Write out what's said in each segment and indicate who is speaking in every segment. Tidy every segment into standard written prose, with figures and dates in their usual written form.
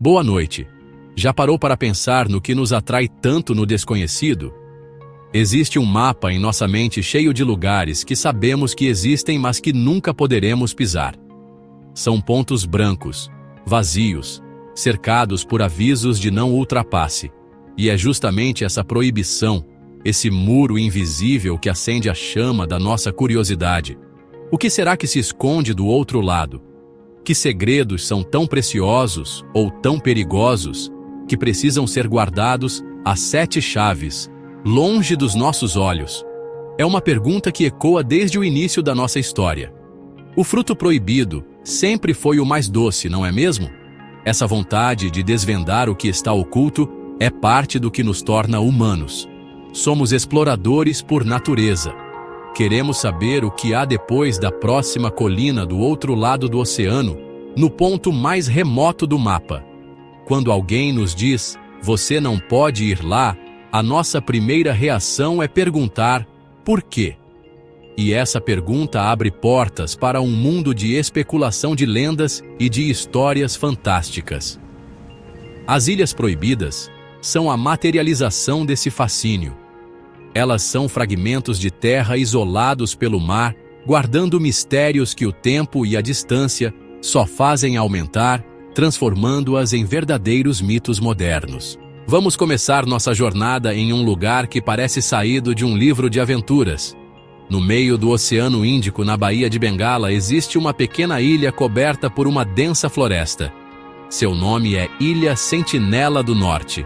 Speaker 1: Boa noite. Já parou para pensar no que nos atrai tanto no desconhecido? Existe um mapa em nossa mente cheio de lugares que sabemos que existem, mas que nunca poderemos pisar. São pontos brancos, vazios, cercados por avisos de não ultrapasse. E é justamente essa proibição, esse muro invisível que acende a chama da nossa curiosidade. O que será que se esconde do outro lado? Que segredos são tão preciosos ou tão perigosos que precisam ser guardados às 7 chaves, longe dos nossos olhos? É uma pergunta que ecoa desde o início da nossa história. O fruto proibido sempre foi o mais doce, não é mesmo? Essa vontade de desvendar o que está oculto é parte do que nos torna humanos. Somos exploradores por natureza. Queremos saber o que há depois da próxima colina do outro lado do oceano, no ponto mais remoto do mapa. Quando alguém nos diz, você não pode ir lá, a nossa primeira reação é perguntar, por quê? E essa pergunta abre portas para um mundo de especulação de lendas e de histórias fantásticas. As Ilhas Proibidas são a materialização desse fascínio. Elas são fragmentos de terra isolados pelo mar, guardando mistérios que o tempo e a distância só fazem aumentar, transformando-as em verdadeiros mitos modernos. Vamos começar nossa jornada em um lugar que parece saído de um livro de aventuras. No meio do Oceano Índico, na Baía de Bengala, existe uma pequena ilha coberta por uma densa floresta. Seu nome é Ilha Sentinela do Norte.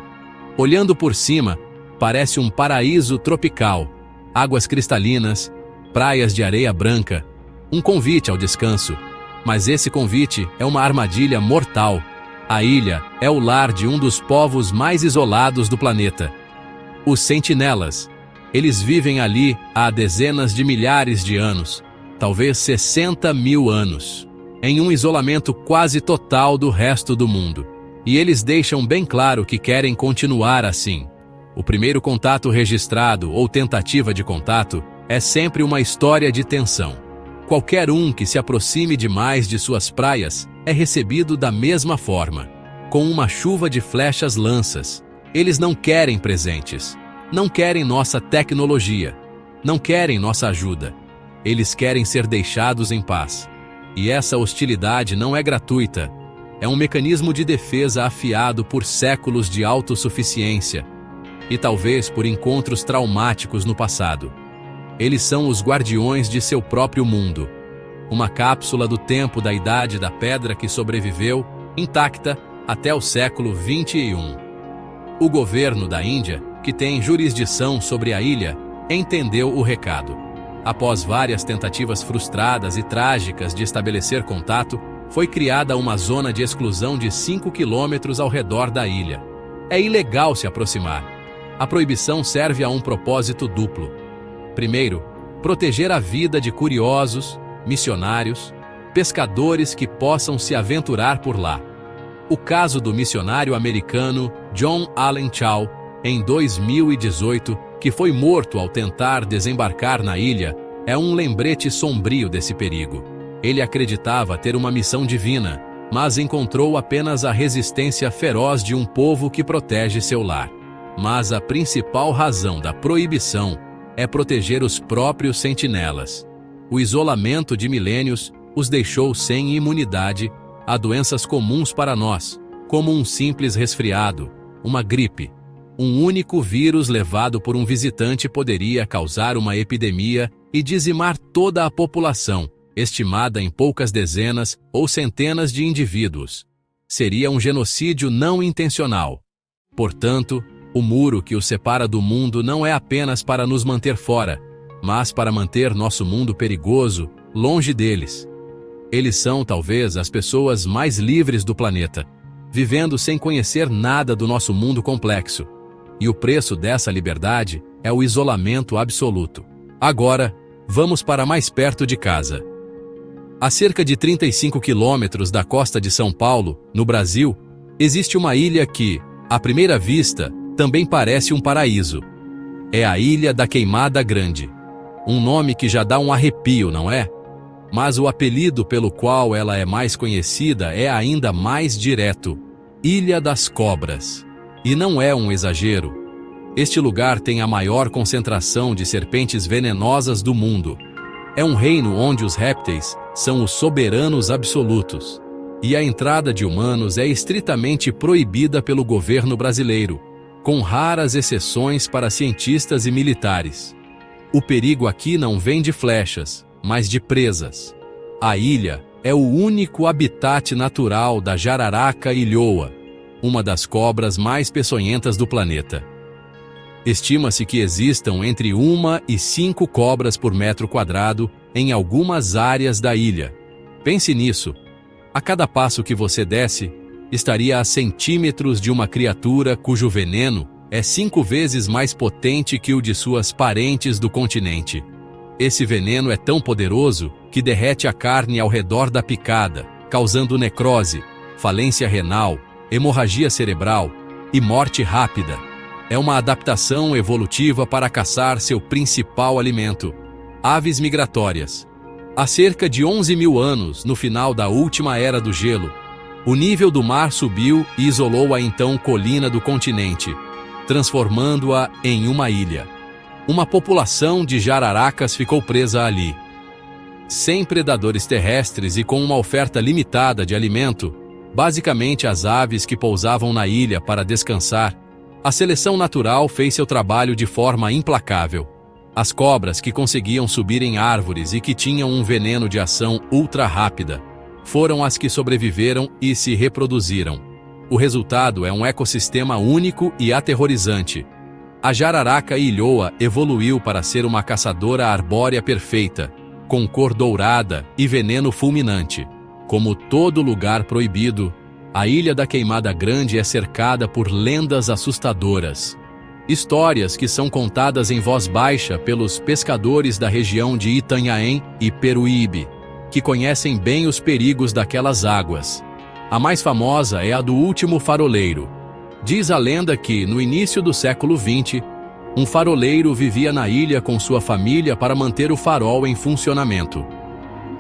Speaker 1: Olhando por cima, parece um paraíso tropical, águas cristalinas, praias de areia branca, um convite ao descanso. Mas esse convite é uma armadilha mortal. A ilha é o lar de um dos povos mais isolados do planeta. Os sentinelas. Eles vivem ali há dezenas de milhares de anos, talvez 60 mil anos, em um isolamento quase total do resto do mundo. E eles deixam bem claro que querem continuar assim. O primeiro contato registrado ou tentativa de contato é sempre uma história de tensão. Qualquer um que se aproxime demais de suas praias é recebido da mesma forma, com uma chuva de flechas lanças. Eles não querem presentes, não querem nossa tecnologia, não querem nossa ajuda. Eles querem ser deixados em paz. E essa hostilidade não é gratuita. É um mecanismo de defesa afiado por séculos de autossuficiência e talvez por encontros traumáticos no passado. Eles são os guardiões de seu próprio mundo, uma cápsula do tempo da Idade da Pedra que sobreviveu, intacta, até o século XXI. O governo da Índia, que tem jurisdição sobre a ilha, entendeu o recado. Após várias tentativas frustradas e trágicas de estabelecer contato, foi criada uma zona de exclusão de 5 quilômetros ao redor da ilha. É ilegal se aproximar. A proibição serve a um propósito duplo. Primeiro, proteger a vida de curiosos, missionários, pescadores que possam se aventurar por lá. O caso do missionário americano John Allen Chau, em 2018, que foi morto ao tentar desembarcar na ilha, é um lembrete sombrio desse perigo. Ele acreditava ter uma missão divina, mas encontrou apenas a resistência feroz de um povo que protege seu lar. Mas a principal razão da proibição é proteger os próprios sentinelas. O isolamento de milênios os deixou sem imunidade a doenças comuns para nós, como um simples resfriado, uma gripe. Um único vírus levado por um visitante poderia causar uma epidemia e dizimar toda a população, estimada em poucas dezenas ou centenas de indivíduos. Seria um genocídio não intencional. Portanto, o muro que os separa do mundo não é apenas para nos manter fora, mas para manter nosso mundo perigoso longe deles. Eles são, talvez, as pessoas mais livres do planeta, vivendo sem conhecer nada do nosso mundo complexo. E o preço dessa liberdade é o isolamento absoluto. Agora, vamos para mais perto de casa. A cerca de 35 quilômetros da costa de São Paulo, no Brasil, existe uma ilha que, à primeira vista, também parece um paraíso. É a Ilha da Queimada Grande. Um nome que já dá um arrepio, não é? Mas o apelido pelo qual ela é mais conhecida é ainda mais direto: Ilha das Cobras. E não é um exagero. Este lugar tem a maior concentração de serpentes venenosas do mundo. É um reino onde os répteis são os soberanos absolutos. E a entrada de humanos é estritamente proibida pelo governo brasileiro, com raras exceções para cientistas e militares. O perigo aqui não vem de flechas, mas de presas. A ilha é o único habitat natural da jararaca ilhoa, uma das cobras mais peçonhentas do planeta. Estima-se que existam entre 1 e 5 cobras por metro quadrado em algumas áreas da ilha. Pense nisso. A cada passo que você desce, estaria a centímetros de uma criatura cujo veneno é 5 vezes mais potente que o de suas parentes do continente. Esse veneno é tão poderoso que derrete a carne ao redor da picada, causando necrose, falência renal, hemorragia cerebral e morte rápida. É uma adaptação evolutiva para caçar seu principal alimento, aves migratórias. Há cerca de 11 mil anos, no final da última era do gelo, o nível do mar subiu e isolou a então colina do continente, transformando-a em uma ilha. Uma população de jararacas ficou presa ali. Sem predadores terrestres e com uma oferta limitada de alimento, basicamente as aves que pousavam na ilha para descansar, a seleção natural fez seu trabalho de forma implacável. As cobras que conseguiam subir em árvores e que tinham um veneno de ação ultra rápida foram as que sobreviveram e se reproduziram. O resultado é um ecossistema único e aterrorizante. A jararaca ilhoa evoluiu para ser uma caçadora arbórea perfeita, com cor dourada e veneno fulminante. Como todo lugar proibido, a Ilha da Queimada Grande é cercada por lendas assustadoras. Histórias que são contadas em voz baixa pelos pescadores da região de Itanhaém e Peruíbe, que conhecem bem os perigos daquelas águas. A mais famosa é a do último faroleiro. Diz a lenda que, no início do século XX, um faroleiro vivia na ilha com sua família para manter o farol em funcionamento.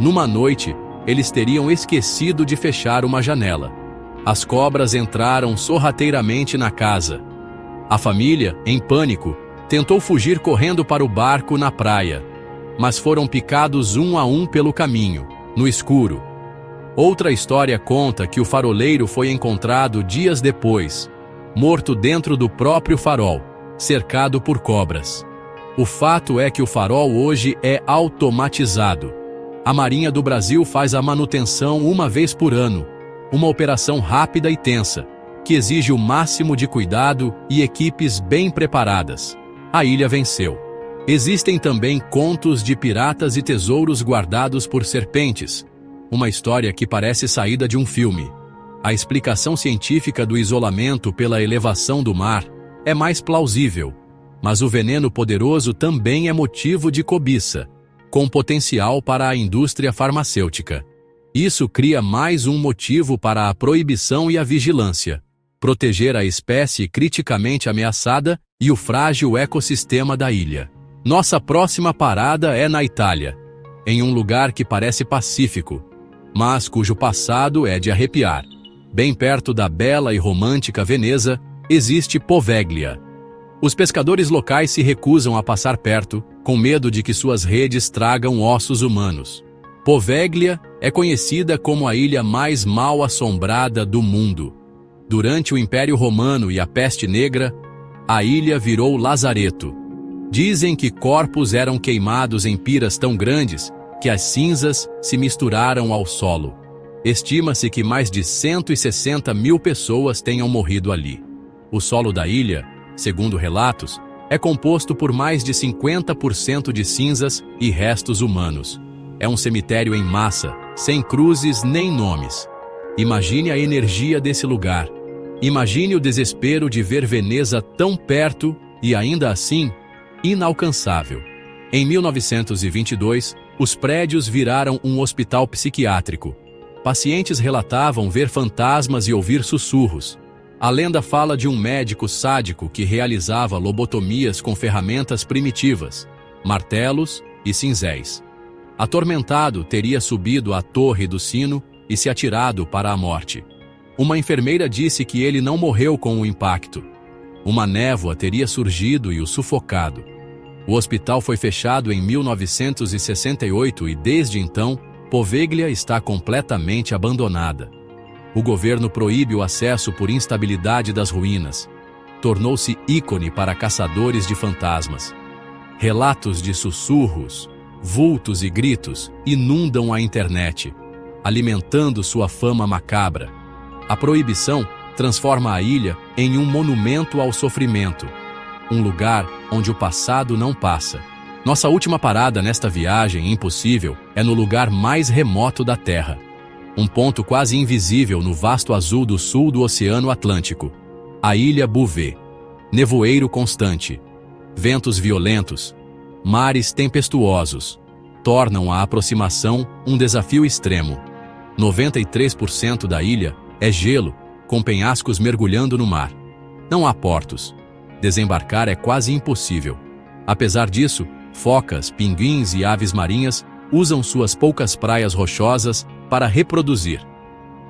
Speaker 1: Numa noite, eles teriam esquecido de fechar uma janela. As cobras entraram sorrateiramente na casa. A família, em pânico, tentou fugir correndo para o barco na praia, mas foram picados um a um pelo caminho, no escuro. Outra história conta que o faroleiro foi encontrado dias depois, morto dentro do próprio farol, cercado por cobras. O fato é que o farol hoje é automatizado. A Marinha do Brasil faz a manutenção uma vez por ano, uma operação rápida e tensa, que exige o máximo de cuidado e equipes bem preparadas. A ilha venceu. Existem também contos de piratas e tesouros guardados por serpentes, uma história que parece saída de um filme. A explicação científica do isolamento pela elevação do mar é mais plausível, mas o veneno poderoso também é motivo de cobiça, com potencial para a indústria farmacêutica. Isso cria mais um motivo para a proibição e a vigilância, proteger a espécie criticamente ameaçada e o frágil ecossistema da ilha. Nossa próxima parada é na Itália, em um lugar que parece pacífico, mas cujo passado é de arrepiar. Bem perto da bela e romântica Veneza, existe Poveglia. Os pescadores locais se recusam a passar perto, com medo de que suas redes tragam ossos humanos. Poveglia é conhecida como a ilha mais mal assombrada do mundo. Durante o Império Romano e a Peste Negra, a ilha virou lazareto. Dizem que corpos eram queimados em piras tão grandes que as cinzas se misturaram ao solo. Estima-se que mais de 160 mil pessoas tenham morrido ali. O solo da ilha, segundo relatos, é composto por mais de 50% de cinzas e restos humanos. É um cemitério em massa, sem cruzes nem nomes. Imagine a energia desse lugar. Imagine o desespero de ver Veneza tão perto e, ainda assim, inalcançável. Em 1922, os prédios viraram um hospital psiquiátrico. Pacientes relatavam ver fantasmas e ouvir sussurros. A lenda fala de um médico sádico que realizava lobotomias com ferramentas primitivas, martelos e cinzéis. Atormentado, teria subido à torre do sino e se atirado para a morte. Uma enfermeira disse que ele não morreu com o impacto. Uma névoa teria surgido e o sufocado. O hospital foi fechado em 1968 e, desde então, Poveglia está completamente abandonada. O governo proíbe o acesso por instabilidade das ruínas. Tornou-se ícone para caçadores de fantasmas. Relatos de sussurros, vultos e gritos inundam a internet, alimentando sua fama macabra. A proibição transforma a ilha em um monumento ao sofrimento, um lugar onde o passado não passa. Nossa última parada nesta viagem impossível é no lugar mais remoto da Terra. Um ponto quase invisível no vasto azul do sul do Oceano Atlântico. A Ilha Bouvet. Nevoeiro constante. Ventos violentos. Mares tempestuosos. Tornam a aproximação um desafio extremo. 93% da ilha é gelo, com penhascos mergulhando no mar. Não há portos. Desembarcar é quase impossível. Apesar disso, focas, pinguins e aves marinhas usam suas poucas praias rochosas para reproduzir.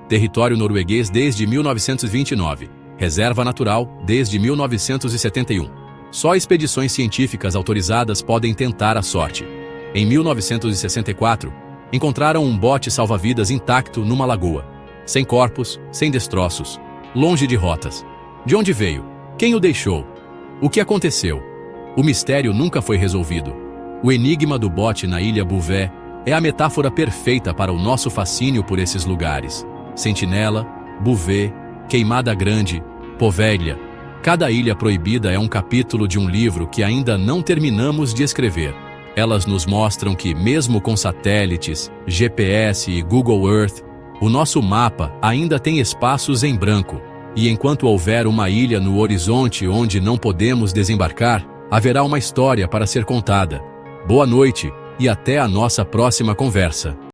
Speaker 1: Território norueguês desde 1929. Reserva natural desde 1971. Só expedições científicas autorizadas podem tentar a sorte. Em 1964, encontraram um bote salva-vidas intacto numa lagoa. Sem corpos, sem destroços, longe de rotas. De onde veio? Quem o deixou? O que aconteceu? O mistério nunca foi resolvido. O enigma do bote na Ilha Bouvet é a metáfora perfeita para o nosso fascínio por esses lugares. Sentinela, Bouvet, Queimada Grande, Poveglia. Cada ilha proibida é um capítulo de um livro que ainda não terminamos de escrever. Elas nos mostram que, mesmo com satélites, GPS e Google Earth, o nosso mapa ainda tem espaços em branco. E enquanto houver uma ilha no horizonte onde não podemos desembarcar, haverá uma história para ser contada. Boa noite e até a nossa próxima conversa.